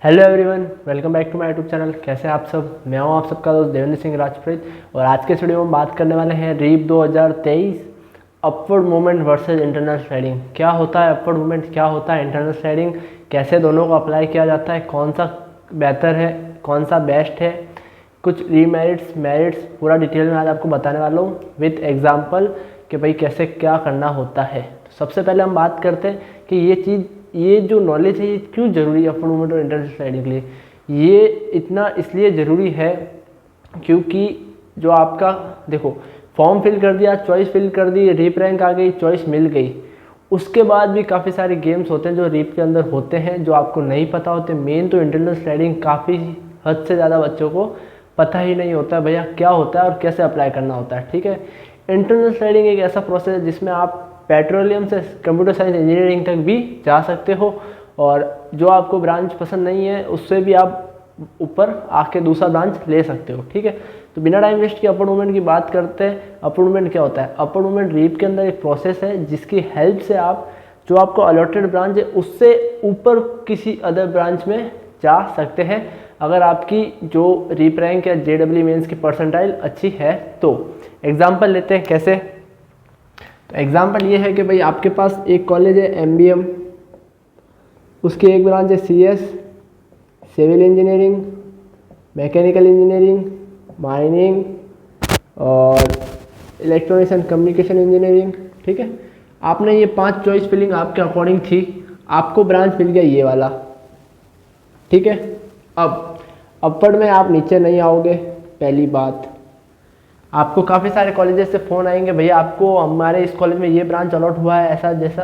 Hello everyone, welcome back to my YouTube channel. कैसे हैं आप सब? मैं हूं आप सबका दोस्त देवेंद्र सिंह राजप्रीत और आज के इस वीडियो में हम बात करने वाले हैं REAP 2023 upward movement versus internal sliding. क्या होता है अपवर्ड मूवमेंट, क्या होता है इंटरनल स्लाइडिंग, कैसे दोनों को अप्लाई किया जाता है, कौन सा बेहतर है, कौन सा बेस्ट है, कुछ रीमेरिट्स मेरिट्स पूरा डिटेल में आज आपको बताने वाला हूँ विथ एग्जाम्पल कि भाई कैसे क्या करना होता है। तो सबसे पहले हम बात करते हैं कि ये जो नॉलेज है ये क्यों ज़रूरी है अपवर्ड मूवमेंट और इंटरनल स्लाइडिंग के लिए। ये इतना इसलिए ज़रूरी है क्योंकि जो आपका देखो फॉर्म फिल कर दिया, चॉइस फिल कर दी, रीप रैंक आ गई, चॉइस मिल गई, उसके बाद भी काफ़ी सारे गेम्स होते हैं जो रीप के अंदर होते हैं जो आपको नहीं पता होते। मेन तो इंटरनल स्लाइडिंग काफ़ी हद से ज़्यादा बच्चों को पता ही नहीं होता भैया क्या होता है और कैसे अप्लाई करना होता है। ठीक है, इंटरनल स्लाइडिंग एक ऐसा प्रोसेस है जिसमें आप पेट्रोलियम से कंप्यूटर साइंस इंजीनियरिंग तक भी जा सकते हो और जो आपको ब्रांच पसंद नहीं है उससे भी आप ऊपर आके दूसरा ब्रांच ले सकते हो। ठीक है, तो बिना टाइम वेस्ट के अपवर्ड मूवमेंट की बात करते हैं। अपवर्ड मूवमेंट क्या होता है? अपवर्ड मूवमेंट रीप के अंदर एक प्रोसेस है जिसकी हेल्प से आप जो आपको अलॉटेड ब्रांच है उससे ऊपर किसी अदर ब्रांच में जा सकते हैं अगर आपकी जो रीप रैंक या JEE मेंस की परसेंटाइल अच्छी है तो। एग्जाम्पल लेते हैं कैसे। तो एग्जाम्पल ये है कि भाई आपके पास एक कॉलेज है MBM, उसकी एक ब्रांच है CS, civil engineering, mechanical engineering, mining और इलेक्ट्रॉनिक्स एंड कम्युनिकेशन इंजीनियरिंग। ठीक है, आपने ये 5 चॉइस फिलिंग आपके अकॉर्डिंग थी, आपको ब्रांच मिल गया ये वाला। ठीक है, अब अपवर्ड में आप नीचे नहीं आओगे। पहली बात, आपको काफ़ी सारे कॉलेजेस से फ़ोन आएंगे भैया आपको हमारे इस कॉलेज में ये ब्रांच अलॉट हुआ है, ऐसा जैसा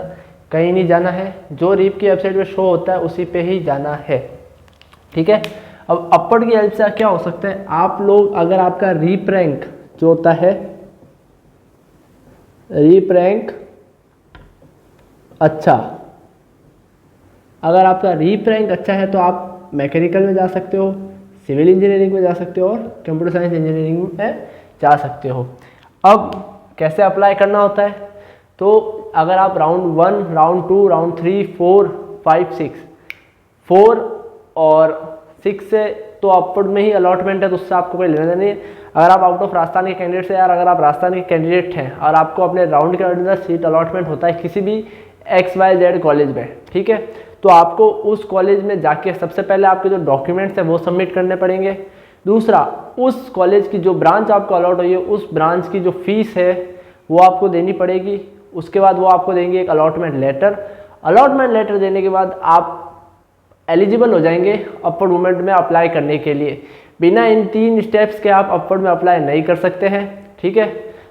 कहीं नहीं जाना है, जो रीप की वेबसाइट पे शो होता है उसी पे ही जाना है। ठीक है, अब अपवर्ड की हेल्प से क्या हो सकता है, आप लोग अगर आपका रीप रैंक जो होता है, रीप रैंक अच्छा, अगर आपका रीप रैंक अच्छा है तो आप मैकेनिकल में जा सकते हो, सिविल इंजीनियरिंग में जा सकते हो और कंप्यूटर साइंस इंजीनियरिंग में जा सकते हो। अब कैसे अप्लाई करना होता है? तो अगर आप राउंड 1, राउंड 2, राउंड 3, 4, 5, 6, 4 और 6 से तो अपवर्ड में ही अलॉटमेंट है तो उससे आपको कोई लेना देना नहीं है। अगर आप आउट ऑफ राजस्थान के कैंडिडेट से, यार अगर आप राजस्थान के कैंडिडेट हैं और आपको अपने राउंड के अंदर सीट अलॉटमेंट होता है किसी भी XYZ कॉलेज में, ठीक है, तो आपको उस कॉलेज में जाके सबसे पहले आपके जो डॉक्यूमेंट्स हैं वो सबमिट करने पड़ेंगे। दूसरा, उस कॉलेज की जो ब्रांच आपको अलॉट हुई है उस ब्रांच की जो फीस है वो आपको देनी पड़ेगी। उसके बाद वो आपको देंगे एक अलॉटमेंट लेटर। अलॉटमेंट लेटर देने के बाद आप एलिजिबल हो जाएंगे अपवर्ड मूवमेंट में अप्लाई करने के लिए। बिना इन 3 स्टेप्स के आप अपवर्ड में अप्लाई नहीं कर सकते हैं। ठीक है,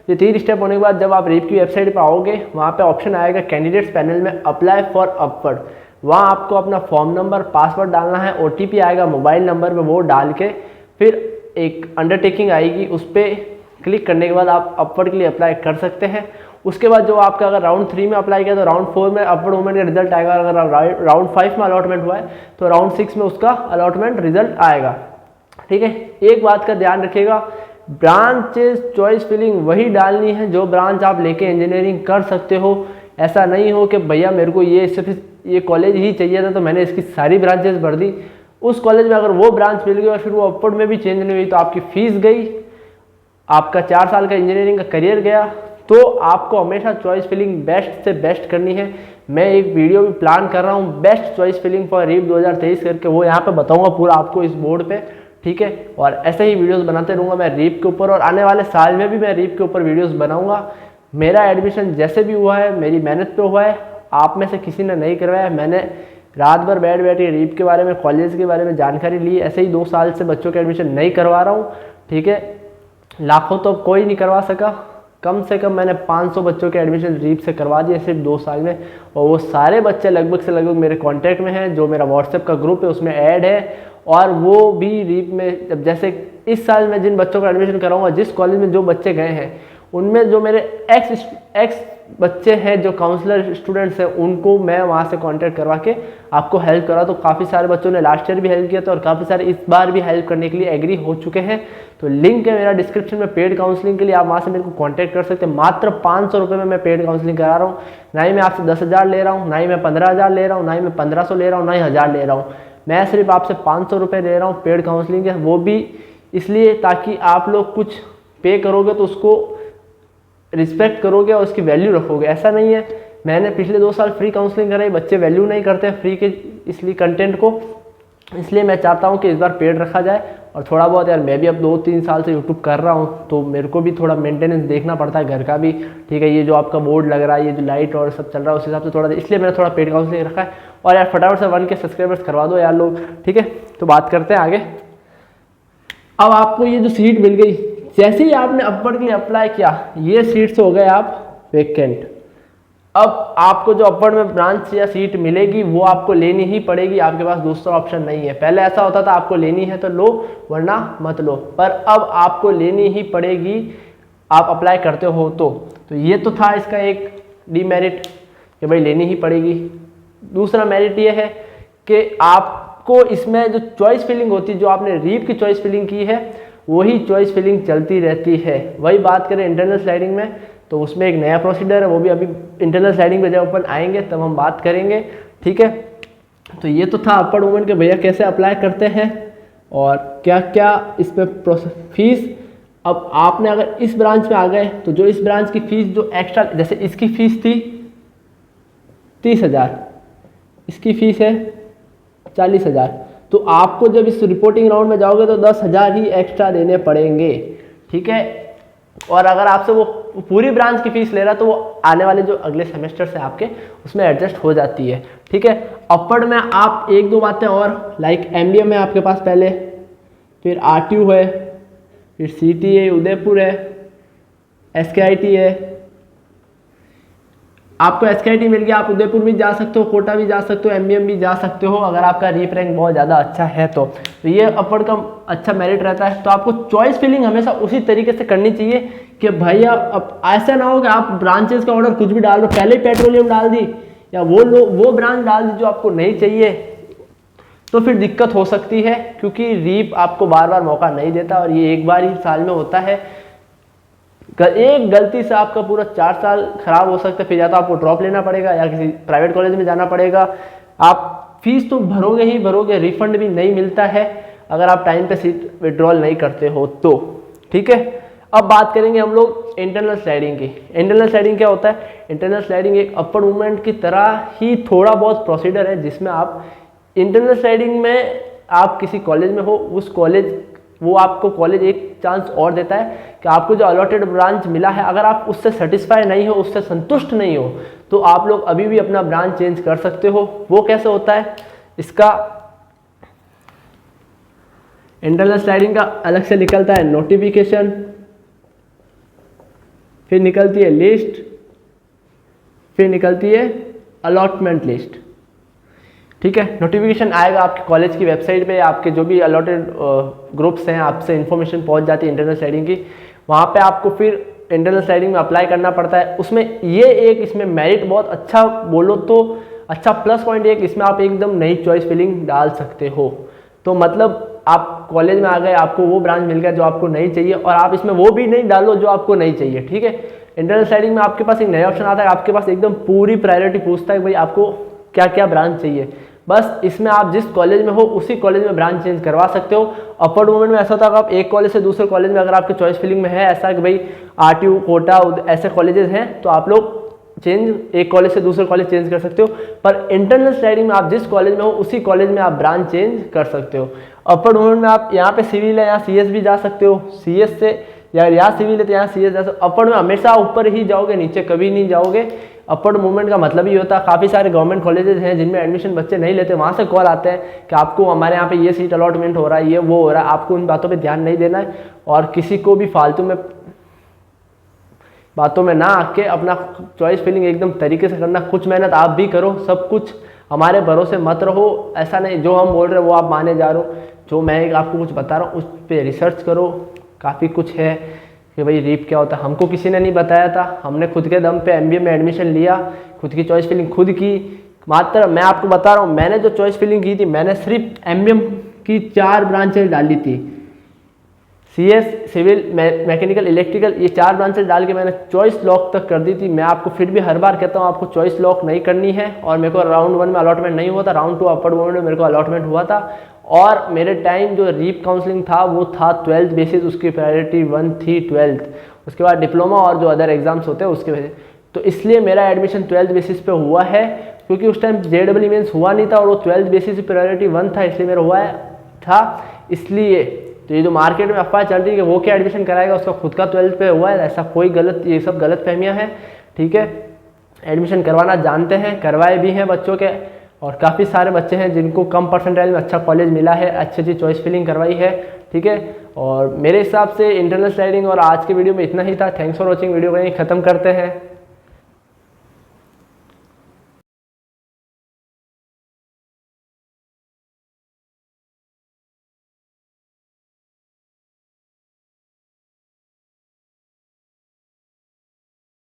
ये 3 स्टेप होने के बाद जब आप रीप की वेबसाइट पर आओगे वहाँ पे ऑप्शन आएगा कैंडिडेट्स पैनल में अप्लाई फॉर अपवर्ड। वहाँ आपको अपना फॉर्म नंबर, पासवर्ड डालना है, OTP आएगा मोबाइल नंबर में, वो डाल के फिर एक अंडरटेकिंग आएगी, उस पर क्लिक करने के बाद आप अपवर्ड के लिए अप्लाई कर सकते हैं। उसके बाद जो आपका अगर राउंड 3 में अप्लाई किया तो राउंड 4 में अपवर्ड मूवमेंट का रिजल्ट आएगा। अगर राउंड 5 में अलॉटमेंट हुआ है तो राउंड 6 में उसका अलॉटमेंट रिजल्ट आएगा। ठीक है, एक बात का ध्यान रखिएगा, ब्रांचेस चॉइस फिलिंग वही डालनी है जो ब्रांच आप लेके इंजीनियरिंग कर सकते हो। ऐसा नहीं हो कि भैया मेरे को ये कॉलेज ही चाहिए था तो मैंने इसकी सारी ब्रांचेस भर दी, उस कॉलेज में अगर वो ब्रांच मिल गई और फिर वो अपवर्ड में भी चेंज नहीं हुई तो आपकी फीस गई, आपका 4 साल का इंजीनियरिंग का करियर गया। तो आपको हमेशा चॉइस फिलिंग बेस्ट से बेस्ट करनी है। मैं एक वीडियो भी प्लान कर रहा हूँ best choice filling for REAP 2023 करके, वो यहाँ पे बताऊँगा पूरा आपको इस बोर्ड पे। ठीक है, और ऐसे ही वीडियोस बनाते रहूँगा मैं रीप के ऊपर और आने वाले साल में भी मैं रीप के ऊपर वीडियोस बनाऊँगा। मेरा एडमिशन जैसे भी हुआ है मेरी मेहनत पे हुआ है, आप में से किसी ने नहीं करवाया। मैंने रात भर बैठ के रीप के बारे में, कॉलेज के बारे में जानकारी ली। ऐसे ही 2 साल से बच्चों के एडमिशन नहीं करवा रहा हूँ। ठीक है, लाखों तो कोई नहीं करवा सका, कम से कम मैंने 500 बच्चों के एडमिशन रीप से करवा दिए सिर्फ 2 साल में। और वो सारे बच्चे लगभग से लगभग मेरे कांटेक्ट में हैं, जो मेरा व्हाट्सएप का ग्रुप है उसमें ऐड है। और वो भी रीप में जब जैसे इस साल मैं जिन बच्चों का एडमिशन कराऊंगा, जिस कॉलेज में जो बच्चे गए हैं उनमें जो मेरे एक्स बच्चे हैं जो काउंसलर स्टूडेंट्स हैं उनको मैं वहाँ से कांटेक्ट करवा के आपको हेल्प करा। तो काफ़ी सारे बच्चों ने लास्ट ईयर भी हेल्प किया था और काफ़ी सारे इस बार भी हेल्प करने के लिए एग्री हो चुके हैं। तो लिंक है मेरा डिस्क्रिप्शन में पेड काउंसलिंग के लिए, आप वहाँ से मेरे को कांटेक्ट कर सकते हैं। मात्र 500 रुपये में मैं पेड काउंसलिंग करा रहा हूँ। ना ही मैं आपसे 10,000 ले रहा हूँ, ना ही मैं 15,000 ले रहा हूँ, ना ही मैं 1500 ले रहा हूँ, ना ही 1000 ले रहा हूँ। मैं सिर्फ आपसे 500 रुपये ले रहा हूँ पेड काउंसलिंग के, वो भी इसलिए ताकि आप लोग कुछ पे करोगे तो उसको रिस्पेक्ट करोगे और उसकी वैल्यू रखोगे। ऐसा नहीं है मैंने पिछले 2 साल फ्री काउंसलिंग कराई, बच्चे वैल्यू नहीं करते फ्री के इसलिए कंटेंट को, इसलिए मैं चाहता हूँ कि इस बार पेड रखा जाए। और थोड़ा बहुत यार मैं भी अब 2-3 साल से यूट्यूब कर रहा हूँ तो मेरे को भी थोड़ा मेंटेनेंस देखना पड़ता है घर का भी, ठीक है। ये जो आपका बोर्ड लग रहा है, ये जो लाइट और सब चल रहा है उस हिसाब से थोड़ा, इसलिए मैंने थोड़ा पेड काउंसलिंग रखा है। और यार फटाफट से 1K सब्सक्राइबर्स करवा दो यार लोग, ठीक है। तो बात करते हैं आगे। अब आपको ये जो सीट मिल गई, जैसे ही आपने अपवर्ड के लिए अप्लाई किया, ये सीट्स हो गए आप वैकेंट। अब आपको जो अपवर्ड में ब्रांच या सीट मिलेगी वो आपको लेनी ही पड़ेगी, आपके पास दूसरा ऑप्शन नहीं है। पहले ऐसा होता था आपको लेनी है तो लो वरना मत लो, पर अब आपको लेनी ही पड़ेगी आप अप्लाई करते हो तो ये तो था इसका एक डीमेरिट कि भाई लेनी ही पड़ेगी। दूसरा मेरिट ये है कि आपको इसमें जो चॉइस फिलिंग होती है, जो आपने रीप की चॉइस फिलिंग की है वही चॉइस फिलिंग चलती रहती है। वही बात करें इंटरनल स्लाइडिंग में तो उसमें एक नया प्रोसीजर है, वो भी अभी इंटरनल स्लाइडिंग पे जब अपन आएंगे तब हम बात करेंगे, ठीक है। तो ये तो था अपवर्ड मूवमेंट के भैया कैसे अप्लाई करते हैं और क्या क्या इस पर प्रोसेस। फीस, अब आपने अगर इस ब्रांच में आ गए तो जो इस ब्रांच की फ़ीस जो एक्स्ट्रा, जैसे इसकी फ़ीस थी 30,000, इसकी फ़ीस है 40,000, तो आपको जब इस रिपोर्टिंग राउंड में जाओगे तो 10,000 ही एक्स्ट्रा देने पड़ेंगे, ठीक है। और अगर आपसे वो पूरी ब्रांच की फ़ीस ले रहा है तो वो आने वाले जो अगले सेमेस्टर से आपके उसमें एडजस्ट हो जाती है, ठीक है। अपवर्ड में आप 1-2 बातें और, लाइक MBM है आपके पास पहले, फिर RTU है, फिर CT है, उदयपुर है, SKIT है। आपको SKIT मिल गया, आप उदयपुर भी जा सकते हो, कोटा भी जा सकते हो, MBM भी जा सकते हो अगर आपका रीप रैंक बहुत ज़्यादा अच्छा है तो ये अपवर्ड का अच्छा मेरिट रहता है। तो आपको चॉइस फिलिंग हमेशा उसी तरीके से करनी चाहिए कि भैया अब ऐसा ना हो कि आप ब्रांचेस का ऑर्डर कुछ भी डाल दो, पहले ही पेट्रोलियम डाल दी या वो ब्रांच डाल दी जो आपको नहीं चाहिए, तो फिर दिक्कत हो सकती है, क्योंकि रीप आपको बार बार मौका नहीं देता और ये एक बार ही साल में होता है। एक गलती से आपका पूरा 4 साल खराब हो सकता है, फिर या तो आपको ड्रॉप लेना पड़ेगा या किसी प्राइवेट कॉलेज में जाना पड़ेगा। आप फीस तो भरोगे ही भरोगे, रिफंड भी नहीं मिलता है अगर आप टाइम पे सीट विड्रॉल नहीं करते हो तो, ठीक है। अब बात करेंगे हम लोग इंटरनल स्लाइडिंग की। इंटरनल स्लाइडिंग क्या होता है? इंटरनल स्लाइडिंग एक अपवर्ड मूवमेंट की तरह ही थोड़ा बहुत प्रोसीजर है, जिसमें आप इंटरनल स्लाइडिंग में आप किसी कॉलेज में हो, उस कॉलेज वो आपको कॉलेज एक चांस और देता है कि आपको जो अलॉटेड ब्रांच मिला है अगर आप उससे सेटिस्फाई नहीं हो, उससे संतुष्ट नहीं हो, तो आप लोग अभी भी अपना ब्रांच चेंज कर सकते हो। वो कैसे होता है? इसका इंटरनल स्लाइडिंग का अलग से निकलता है नोटिफिकेशन, फिर निकलती है लिस्ट, फिर निकलती है अलॉटमेंट लिस्ट, ठीक है। नोटिफिकेशन आएगा आपके कॉलेज की वेबसाइट पे, आपके जो भी अलॉटेड ग्रुप्स हैं आपसे इन्फॉर्मेशन पहुंच जाती है इंटरनल स्लाइडिंग की, वहाँ पे आपको फिर इंटरनल स्लाइडिंग में अप्लाई करना पड़ता है। उसमें ये एक इसमें मेरिट बहुत अच्छा बोलो तो अच्छा प्लस पॉइंट एक, इसमें आप एकदम नई चॉइस फिलिंग डाल सकते हो। तो मतलब आप कॉलेज में आ गए, आपको वो ब्रांच मिल गया जो आपको नहीं चाहिए और आप इसमें वो भी नहीं डालो जो आपको नहीं चाहिए, ठीक है। इंटरनल स्लाइडिंग में आपके पास एक नया ऑप्शन आता है, आपके पास एकदम पूरी प्रायोरिटी पूछता है भाई आपको क्या क्या ब्रांच चाहिए। बस इसमें आप जिस कॉलेज में हो उसी कॉलेज में ब्रांच चेंज करवा सकते हो। अपवर्ड मूवमेंट में ऐसा होता है कि आप एक कॉलेज से दूसरे कॉलेज में, अगर आपके चॉइस फिलिंग में है ऐसा कि भाई RTU, कोटा, ऐसे कॉलेजेस हैं, तो आप लोग चेंज एक कॉलेज से दूसरे कॉलेज चेंज कर सकते हो। पर इंटरनल स्लाइडिंग में आप जिस कॉलेज में हो उसी कॉलेज में आप ब्रांच चेंज कर सकते हो। अपवर्ड मूवमेंट में आप यहाँ पे सिविल है, यहाँ CS भी जा सकते हो, CS से या यहाँ सिविल है तो यहाँ CS जा सकते हो। अपवर्ड में हमेशा ऊपर ही जाओगे, नीचे कभी नहीं जाओगे। अपवर्ड मूवमेंट का मतलब ही होता है, काफ़ी सारे गवर्नमेंट कॉलेजेस हैं जिनमें एडमिशन बच्चे नहीं लेते, वहाँ से कॉल आते हैं कि आपको हमारे यहाँ पे ये सीट अलॉटमेंट हो रहा है, ये वो हो रहा है। आपको उन बातों पे ध्यान नहीं देना है और किसी को भी फालतू में बातों में ना आके अपना चॉइस फिलिंग एकदम तरीके से करना। कुछ मेहनत आप भी करो, सब कुछ हमारे भरोसे मत रहो। ऐसा नहीं जो हम बोल रहे हैं वो आप माने जा रहे हो, जो मैं आपको कुछ बता रहा हूँ उस पर रिसर्च करो। काफ़ी कुछ है कि भाई रीप क्या होता है, हमको किसी ने नहीं बताया था, हमने खुद के दम पे MBA में एडमिशन लिया, खुद की चॉइस फिलिंग खुद की। मात्र मैं आपको बता रहा हूँ, मैंने जो चॉइस फिलिंग की थी, मैंने सिर्फ MBA की 4 ब्रांचेज डाली थी, CS, सिविल, मैकेनिकल, इलेक्ट्रिकल, ये 4 ब्रांचेस डाल के मैंने चॉइस लॉक तक कर दी थी। मैं आपको फिर भी हर बार कहता हूँ आपको चॉइस लॉक नहीं करनी है। और मेरे को राउंड 1 में अलॉटमेंट नहीं हुआ था, राउंड 2 अपर बोर्ड में मेरे को अलॉटमेंट हुआ था। और मेरे टाइम जो रीप काउंसलिंग था वो था 12th बेसिस, उसकी प्रायोरिटी 1 थी 12th, उसके बाद डिप्लोमा और जो अदर एग्जाम्स होते हैं उसके वजह। तो इसलिए मेरा एडमिशन 12th बेसिस पे हुआ है, क्योंकि उस टाइम JEE मेंस हुआ नहीं था और वो 12th बेसिस पे प्रायोरिटी 1 था, इसलिए मेरा हुआ है था। इसलिए तो ये जो मार्केट में अफवाह चल रही है कि वो क्या एडमिशन कराएगा, उसका खुद का 12th पे हुआ है, ऐसा कोई गलत, ये सब गलत फहमियाँ हैं, ठीक है। एडमिशन करवाना जानते हैं, करवाए भी हैं बच्चों के, और काफ़ी सारे बच्चे हैं जिनको कम परसेंटाइल में अच्छा कॉलेज मिला है, अच्छी अच्छी चॉइस फिलिंग करवाई है, ठीक है। और मेरे हिसाब से इंटरनल स्लाइडिंग और आज के वीडियो में इतना ही था। थैंक्स फॉर वॉचिंग, वीडियो को यहीं ख़त्म करते हैं।